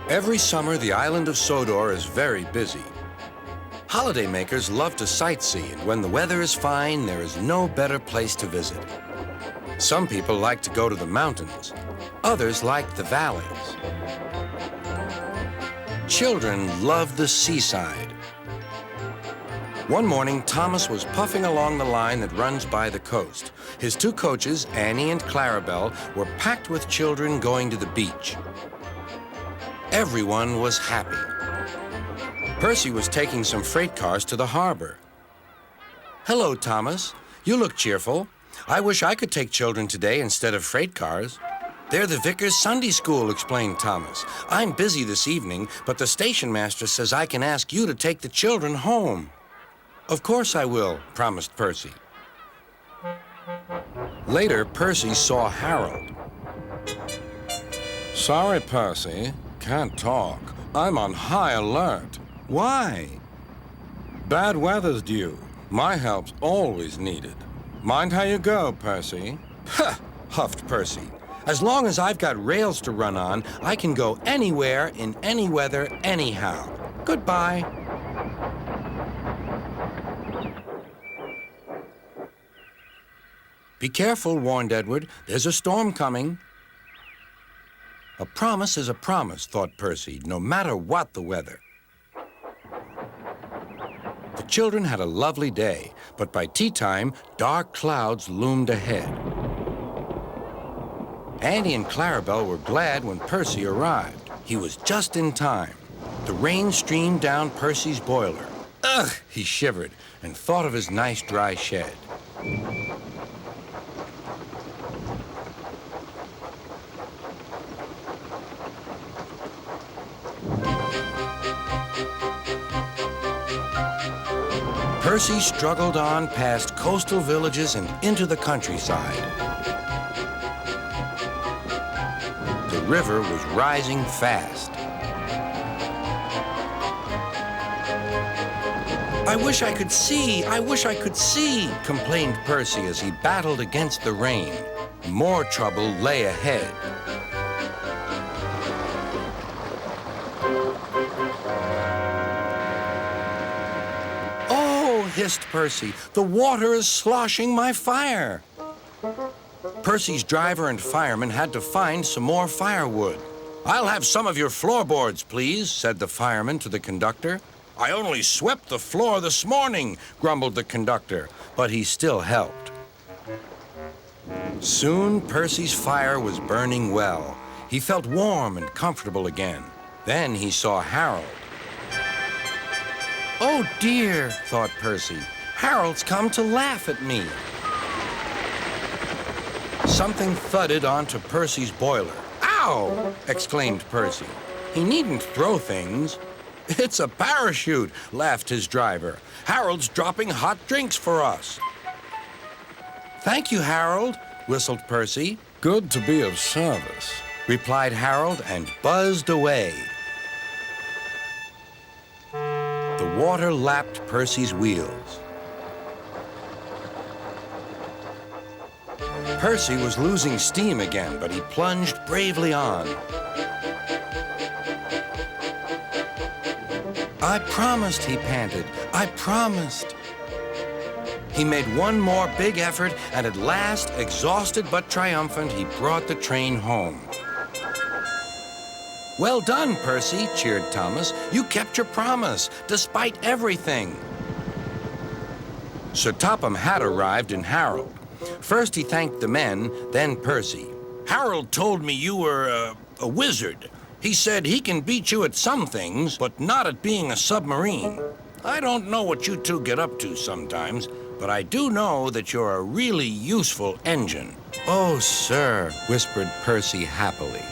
Every summer, the island of Sodor is very busy. Holidaymakers love to sightsee, and when the weather is fine, there is no better place to visit. Some people like to go to the mountains. Others like the valleys. Children love the seaside. One morning, Thomas was puffing along the line that runs by the coast. His two coaches, Annie and Clarabelle, were packed with children going to the beach. Everyone was happy. Percy was taking some freight cars to the harbor. "Hello, Thomas. You look cheerful. I wish I could take children today instead of freight cars." "They're the Vickers Sunday School," explained Thomas. "I'm busy this evening, but the station master says I can ask you to take the children home." "Of course I will," promised Percy. Later, Percy saw Harold. "Sorry, Percy. Can't talk. I'm on high alert." "Why?" "Bad weather's due. My help's always needed." "Mind how you go, Percy." "Huh," huffed Percy. "As long as I've got rails to run on, I can go anywhere, in any weather, anyhow. Goodbye." "Be careful," warned Edward. "There's a storm coming." A promise is a promise, thought Percy, no matter what the weather. The children had a lovely day, but by tea time, dark clouds loomed ahead. Annie and Clarabelle were glad when Percy arrived. He was just in time. The rain streamed down Percy's boiler. Ugh, he shivered and thought of his nice dry shed. Percy struggled on past coastal villages and into the countryside. The river was rising fast. "I wish I could see! I wish I could see!" complained Percy as he battled against the rain. More trouble lay ahead. Hissed Percy. "The water is sloshing my fire." Percy's driver and fireman had to find some more firewood. "I'll have some of your floorboards, please," said the fireman to the conductor. "I only swept the floor this morning," grumbled the conductor, but he still helped. Soon Percy's fire was burning well. He felt warm and comfortable again. Then he saw Harold. "Oh dear," thought Percy, "Harold's come to laugh at me." Something thudded onto Percy's boiler. "Ow!" exclaimed Percy. "He needn't throw things." "It's a parachute," laughed his driver. "Harold's dropping hot drinks for us." "Thank you, Harold," whistled Percy. "Good to be of service," replied Harold and buzzed away. The water lapped Percy's wheels. Percy was losing steam again, but he plunged bravely on. "I promised," he panted. "I promised." He made one more big effort, and at last, exhausted but triumphant, he brought the train home. "Well done, Percy," cheered Thomas. "You kept your promise, despite everything." Sir Topham had arrived in Harold. First he thanked the men, then Percy. "Harold told me you were a wizard. He said he can beat you at some things, but not at being a submarine. I don't know what you two get up to sometimes, but I do know that you're a really useful engine." "Oh, sir," whispered Percy happily.